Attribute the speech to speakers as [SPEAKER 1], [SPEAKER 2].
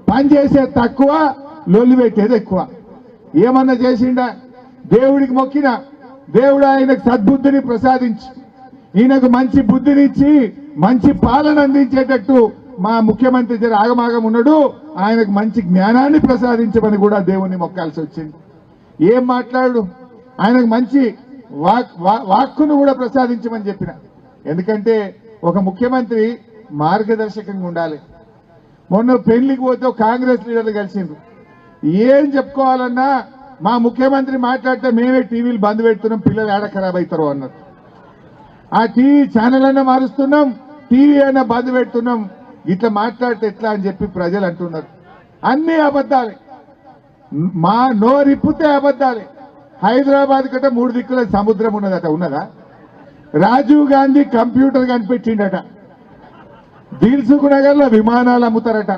[SPEAKER 1] పనిచేసే తక్కువ, లొల్లి పెట్టేది ఎక్కువ. ఏమన్నా చేసిండా? దేవుడికి మొక్కిన దేవుడు ఆయనకు సద్బుద్ధిని ప్రసాదించి ఈయనకు మంచి బుద్ధినిచ్చి మంచి పాలన అందించేటట్టు మా ముఖ్యమంత్రి జర ఆగమాగం ఉన్నాడు. ఆయనకు మంచి జ్ఞానాన్ని ప్రసాదించమని కూడా దేవుణ్ణి మొక్కాల్సి వచ్చింది. ఏం మాట్లాడు, ఆయనకు మంచి వాక్కును కూడా ప్రసాదించమని చెప్పిన. ఎందుకంటే ఒక ముఖ్యమంత్రి మార్గదర్శకంగా ఉండాలి. మొన్న పెళ్లికి పోతే కాంగ్రెస్ లీడర్లు కలిసిండ్రు. ఏం చెప్పుకోవాలన్నా మా ముఖ్యమంత్రి మాట్లాడితే మేమే టీవీలు బంద్ పెడుతున్నాం, పిల్లలు ఏడ ఖరాబ్ అవుతారో అన్నారు. ఆ టీవీ ఛానల్ అన్నా మారుస్తున్నాం, టీవీ అయినా బంద్ పెడుతున్నాం. ఇట్లా మాట్లాడితే ఎట్లా అని చెప్పి ప్రజలు అంటున్నారు. అన్ని అబద్ధాలే, మా నోరిప్పితే అబద్ధాలే. హైదరాబాద్ కంటే 3 దిక్కుల సముద్రం ఉన్నదట. ఉన్నదా? రాజీవ్ గాంధీ కంప్యూటర్ కనిపెట్టిండట. దిల్సుఖ్ నగర్ లో విమానాలు అమ్ముతారట.